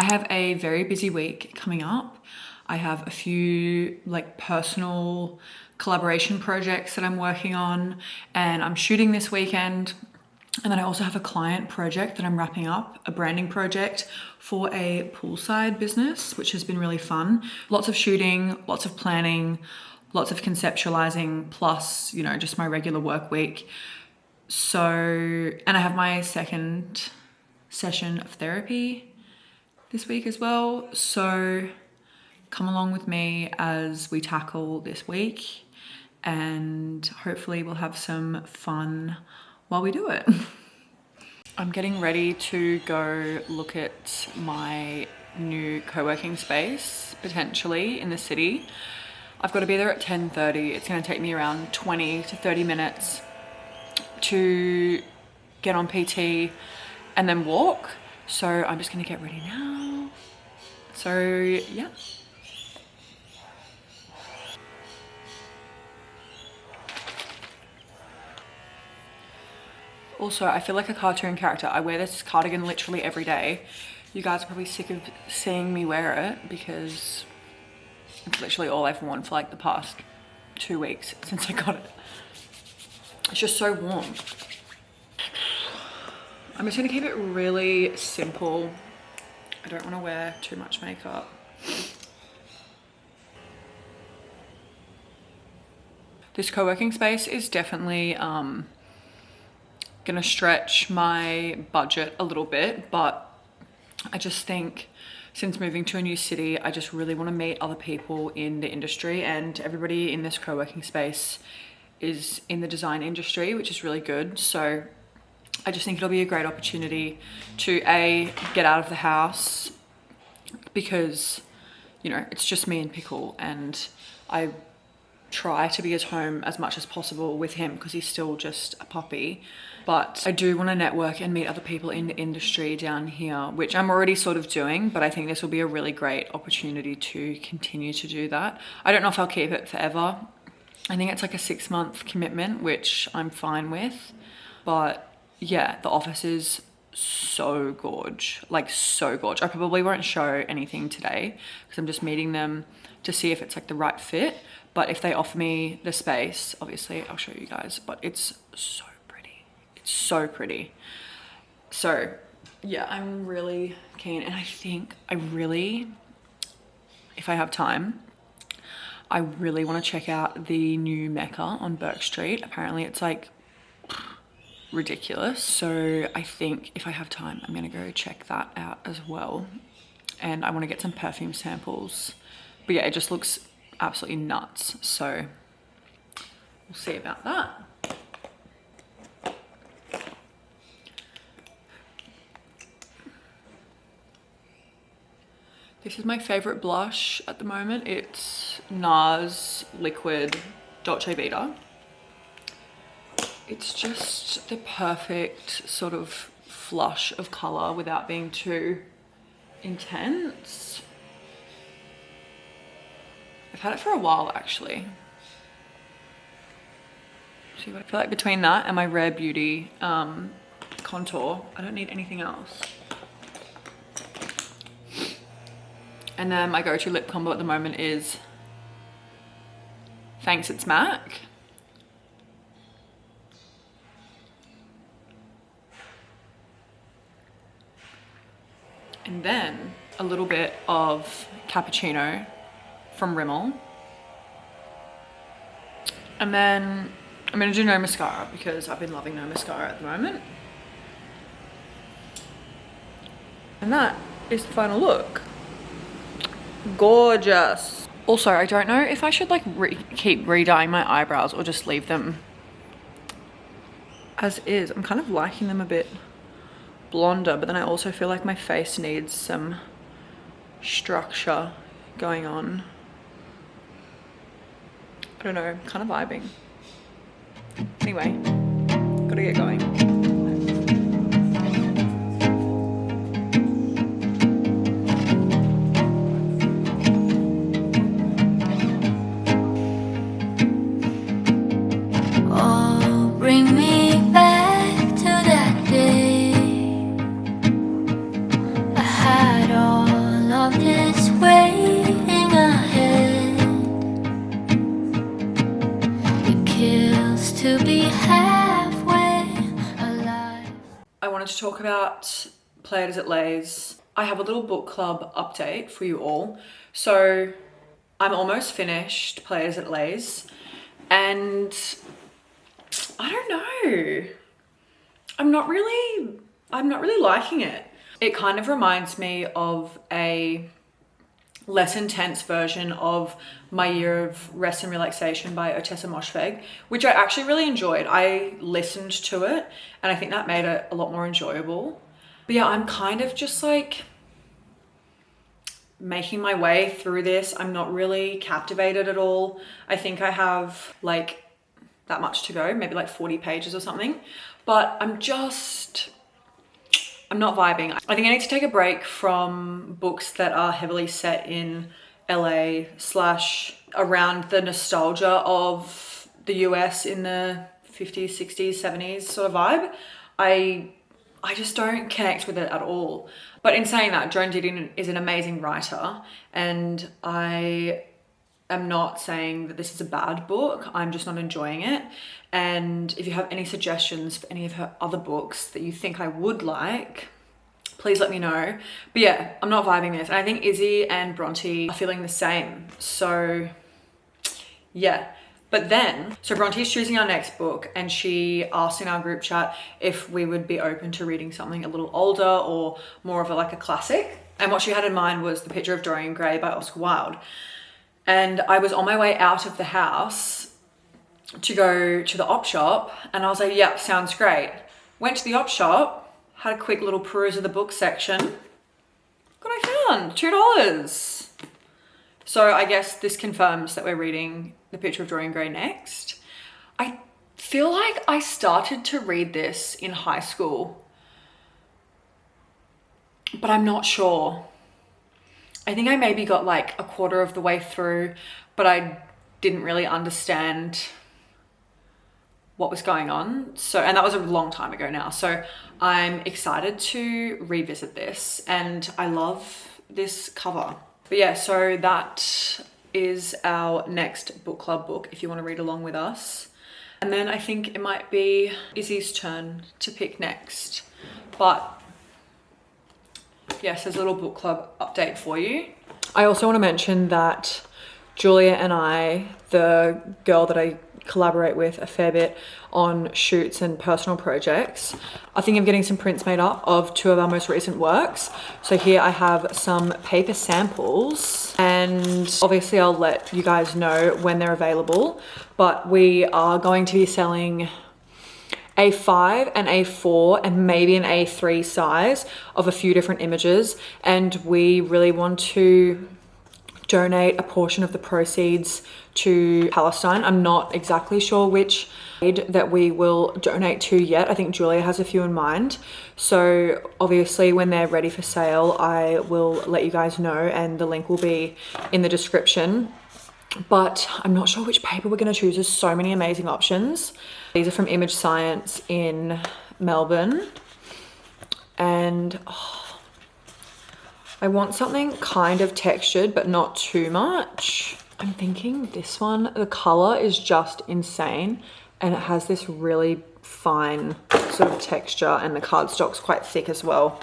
have a very busy week coming up. I have a few like personal collaboration projects that I'm working on, and I'm shooting this weekend. And then I also have a client project that I'm wrapping up, a branding project for a poolside business, which has been really fun. Lots of shooting, lots of planning, lots of conceptualizing, plus, you know, just my regular work week. So, and I have my second session of therapy this week as well. So come along with me as we tackle this week, and hopefully we'll have some fun while we do it. I'm getting ready to go look at my new co-working space, potentially in the city. I've got to be there at 10:30. It's going to take me around 20 to 30 minutes to get on PT and then walk. So I'm just going to get ready now. So yeah. Also, I feel like a cartoon character. I wear this cardigan literally every day. You guys are probably sick of seeing me wear it because it's literally all I've worn for like the past 2 weeks since I got it. It's just so warm. I'm just gonna keep it really simple. I don't want to wear too much makeup. This co-working space is definitely gonna stretch my budget a little bit, but I just think since moving to a new city, I just really want to meet other people in the industry, and everybody in this co-working space is in the design industry, which is really good. So I just think it'll be a great opportunity to get out of the house, because, you know, it's just me and Pickle, and I try to be at home as much as possible with him because he's still just a puppy. But I do want to network and meet other people in the industry down here, which I'm already sort of doing, but I think this will be a really great opportunity to continue to do that. I don't know if I'll keep it forever. I think it's like a 6-month commitment, which I'm fine with. But yeah, the office is so gorge, like so gorge. I probably won't show anything today because I'm just meeting them to see if it's like the right fit. But if they offer me the space, obviously I'll show you guys, but it's so pretty. It's so pretty. So yeah, I'm really keen, and I think if I have time, I really want to check out the new Mecca on Burke Street. Apparently it's like ridiculous. So I think if I have time, I'm gonna go check that out as well. And I want to get some perfume samples. But yeah, it just looks absolutely nuts. So we'll see about that. This is my favorite blush at the moment. It's NARS Liquid Dolce Vita. It's just the perfect sort of flush of color without being too intense. I've had it for a while actually. See what I feel like between that and my Rare Beauty contour, I don't need anything else. And then my go-to lip combo at the moment is Thanks It's MAC. And then a little bit of Cappuccino from Rimmel. And then I'm gonna do no mascara because I've been loving no mascara at the moment. And that is the final look. Gorgeous. Also, I don't know if I should like keep re-dyeing my eyebrows or just leave them as is. I'm kind of liking them a bit blonder, but then I also feel like my face needs some structure going on. I don't know, kind of vibing. Anyway, gotta get going. Bring me back to that day. I had all halfway alive. I wanted to talk about Play It As It Lays. I have a little book club update for you all. So I'm almost finished Play It As It Lays, and I don't know. I'm not really liking it. It kind of reminds me of a less intense version of My Year of Rest and Relaxation by Otessa Moshfegh, which I actually really enjoyed. I listened to it and I think that made it a lot more enjoyable. But yeah, I'm kind of just like making my way through this. I'm not really captivated at all. I think I have like that much to go, maybe like 40 pages or something, but I'm not vibing. I think I need to take a break from books that are heavily set in LA / around the nostalgia of the US in the 50s, 60s, 70s sort of vibe. I just don't connect with it at all. But in saying that, Joan Didion is an amazing writer, and I am not saying that this is a bad book. I'm just not enjoying it. And if you have any suggestions for any of her other books that you think I would like, please let me know. But yeah, I'm not vibing this. And I think Izzy and Bronte are feeling the same. So yeah. But then, so Bronte's choosing our next book, and she asked in our group chat if we would be open to reading something a little older or more of a classic. And what she had in mind was The Picture of Dorian Gray by Oscar Wilde. And I was on my way out of the house to go to the op shop, and I was like, yep, sounds great. Went to the op shop, had a quick little peruse of the book section. What I found, $2. So I guess this confirms that we're reading The Picture of Dorian Gray next. I feel like I started to read this in high school, but I'm not sure. I think I maybe got like a quarter of the way through, but I didn't really understand what was going on. So, and that was a long time ago now. So I'm excited to revisit this, and I love this cover. But yeah, so that is our next book club book if you want to read along with us. And then I think it might be Izzy's turn to pick next. But yes, there's a little book club update for you. I also want to mention that Julia and I, the girl that I collaborate with a fair bit on shoots and personal projects, I think I'm getting some prints made up of 2 of our most recent works. So here I have some paper samples, and obviously I'll let you guys know when they're available, but we are going to be selling A5 and A4 and maybe an A3 size of a few different images, and we really want to donate a portion of the proceeds to Palestine. I'm not exactly sure which aid that we will donate to yet. I think Julia has a few in mind. So obviously when they're ready for sale, I will let you guys know, and the link will be in the description. But I'm not sure which paper we're going to choose. There's so many amazing options. These are from Image Science in Melbourne. And I want something kind of textured, but not too much. I'm thinking this one, the color is just insane, and it has this really fine sort of texture, and the cardstock's quite thick as well.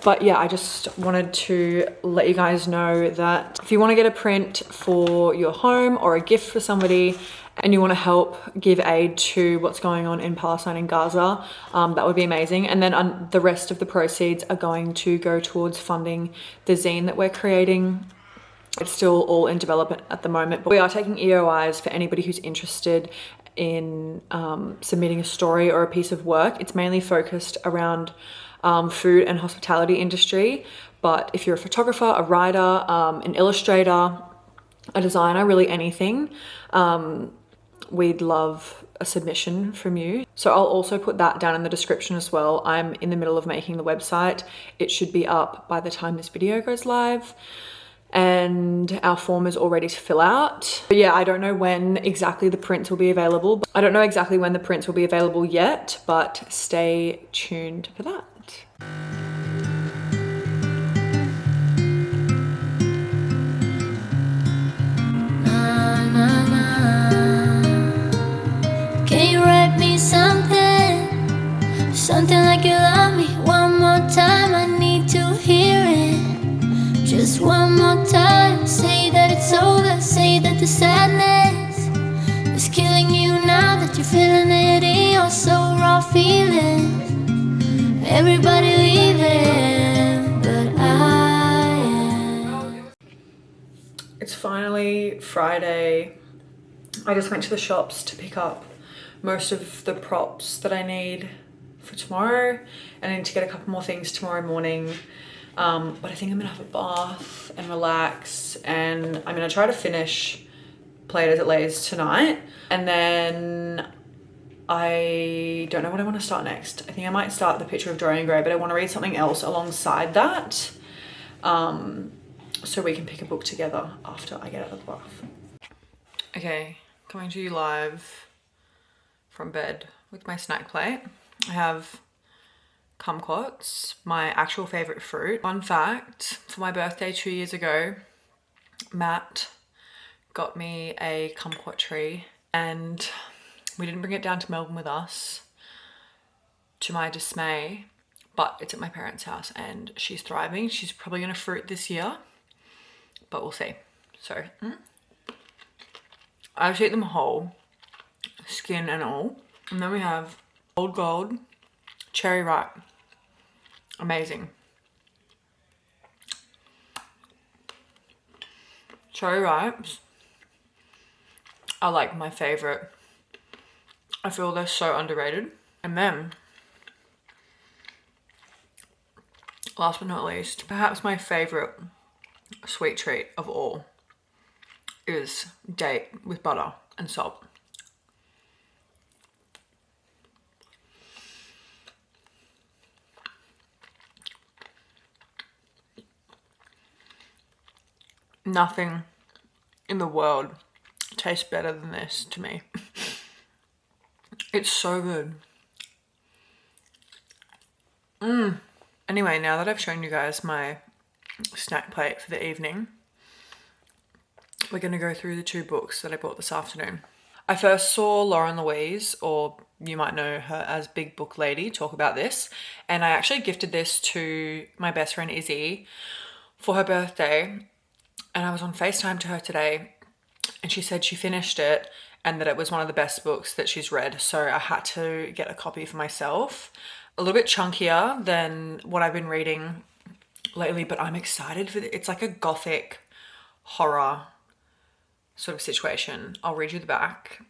But yeah, I just wanted to let you guys know that if you want to get a print for your home or a gift for somebody, and you want to help give aid to what's going on in Palestine and Gaza, that would be amazing. And then the rest of the proceeds are going to go towards funding the zine that we're creating. It's still all in development at the moment, but we are taking EOIs for anybody who's interested in submitting a story or a piece of work. It's mainly focused around food and hospitality industry, but if you're a photographer, a writer, an illustrator, a designer, really anything, we'd love a submission from you. So I'll also put that down in the description as well. I'm in the middle of making the website. It should be up by the time this video goes live, and our form is all ready to fill out. But yeah, I don't know when exactly the prints will be available. I don't know exactly when the prints will be available yet, but stay tuned for that. Can you the sadness is killing you now that you're feeling it in your soul, raw feelings. Everybody leaving, but I am. It's finally Friday. I just went to the shops to pick up most of the props that I need for tomorrow. I need to get a couple more things tomorrow morning. But I think I'm gonna have a bath and relax, and I'm gonna try to finish Play It As It Lays tonight. And then I don't know what I want to start next. I think I might start The Picture of Dorian Gray, but I want to read something else alongside that. So we can pick a book together after I get out of the bath. Okay, coming to you live from bed with my snack plate. I have kumquats, my actual favorite fruit. Fun fact, for my birthday 2 years ago, Matt got me a kumquat tree, and we didn't bring it down to Melbourne with us, to my dismay, but it's at my parents' house and she's thriving. She's probably gonna fruit this year, but we'll see. So, I just eat them whole, skin and all. And then we have Old Gold, cherry ripe. Amazing. Cherry ripes are like my favorite. I feel they're so underrated. And then, last but not least, perhaps my favorite sweet treat of all is date with butter and salt. Nothing in the world tastes better than this to me. It's so good. Anyway, now that I've shown you guys my snack plate for the evening, we're going to go through the two books that I bought this afternoon. I first saw Louise, or you might know her as Big Book Lady, talk about this, and I actually gifted this to my best friend Izzy for her birthday. And I was on FaceTime to her today, and she said she finished it and that it was one of the best books that she's read. So I had to get a copy for myself. A little bit chunkier than what I've been reading lately, but I'm excited for it. It's like a gothic horror sort of situation. I'll read you the back.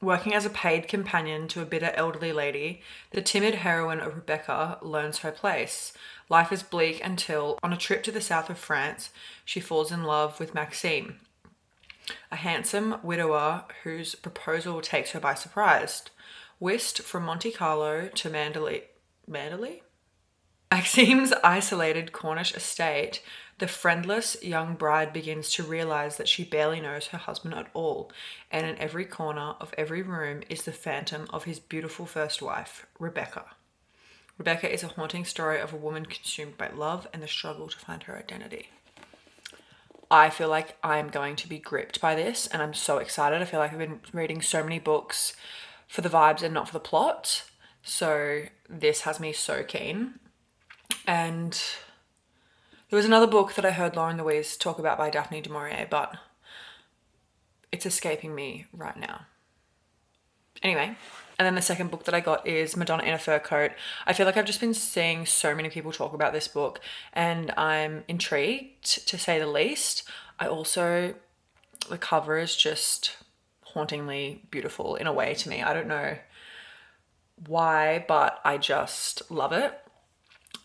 Working as a paid companion to a bitter elderly lady, the timid heroine of Rebecca learns her place. Life is bleak until, on a trip to the south of France, she falls in love with Maxime, a handsome widower whose proposal takes her by surprise. Whisked from Monte Carlo to Mandalay? Maxime's isolated Cornish estate, the friendless young bride begins to realize that she barely knows her husband at all, and in every corner of every room is the phantom of his beautiful first wife, Rebecca. Rebecca is a haunting story of a woman consumed by love and the struggle to find her identity. I feel like I'm going to be gripped by this, and I'm so excited. I feel like I've been reading so many books for the vibes and not for the plot, so this has me so keen. And there was another book that I heard Louise talk about by Daphne du Maurier, but it's escaping me right now. Anyway, and then the second book that I got is Madonna in a Fur Coat. I feel like I've just been seeing so many people talk about this book, and I'm intrigued, to say the least. The cover is just hauntingly beautiful in a way to me. I don't know why, but I just love it.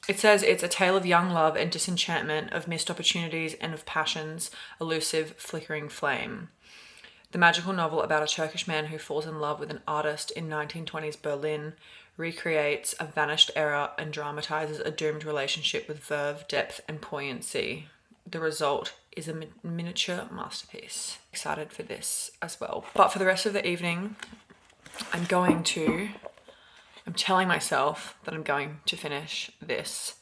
It says it's a tale of young love and disenchantment, of missed opportunities and of passion's elusive flickering flame. The magical novel about a Turkish man who falls in love with an artist in 1920s Berlin recreates a vanished era and dramatizes a doomed relationship with verve, depth, and poignancy. The result is a miniature masterpiece. Excited for this as well. But for the rest of the evening, I'm telling myself that I'm going to finish this.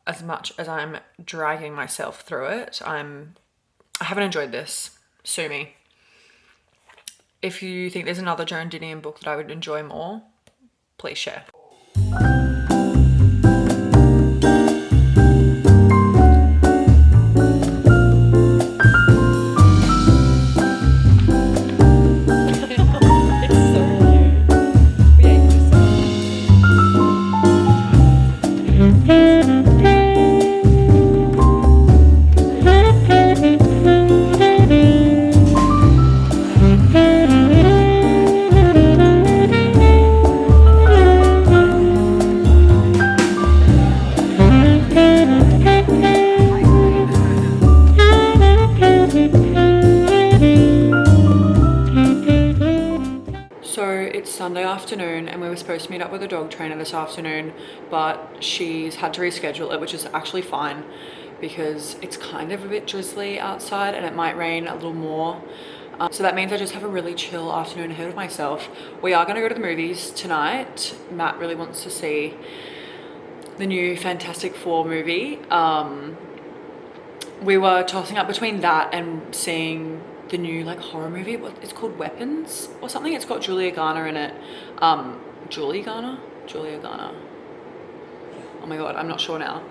As much as I'm dragging myself through it, I haven't enjoyed this. Sue me. If you think there's another Joan Didion book that I would enjoy more, please share. Sunday afternoon and we were supposed to meet up with a dog trainer this afternoon, but she's had to reschedule it, which is actually fine because it's kind of a bit drizzly outside and it might rain a little more. So that means I just have a really chill afternoon ahead of myself. We are gonna go to the movies tonight. Matt really wants to see the new Fantastic Four movie. We were tossing up between that and seeing the new like horror movie. It's called Weapons or something. It's got Julia Garner in it. Julia Garner? Oh my god, I'm not sure now.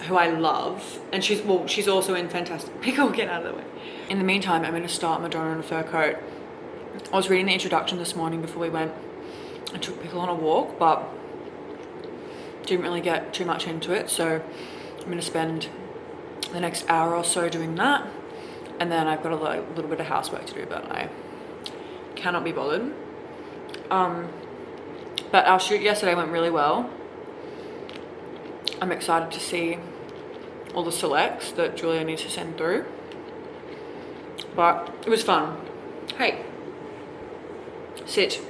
Who I love, and she's also in Fantastic. Pickle, get out of the way. In the meantime, I'm going to start Madonna In a Fur Coat. I was reading the introduction this morning before we went. I took Pickle on a walk, but didn't really get too much into it, so I'm going to spend the next hour or so doing that, and then I've got a little bit of housework to do, but I cannot be bothered. But our shoot yesterday went really well. I'm excited to see all the selects that Julia needs to send through, but it was fun. Hey, sit.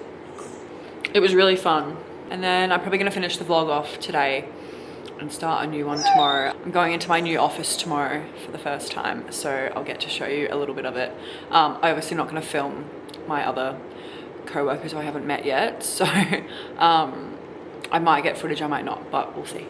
It was really fun. And then I'm probably gonna finish the vlog off today and start a new one tomorrow. I'm going into my new office tomorrow for the first time, so I'll get to show you a little bit of it. I'm obviously not gonna film my other co-workers who I haven't met yet, so I might get footage, I might not, but we'll see.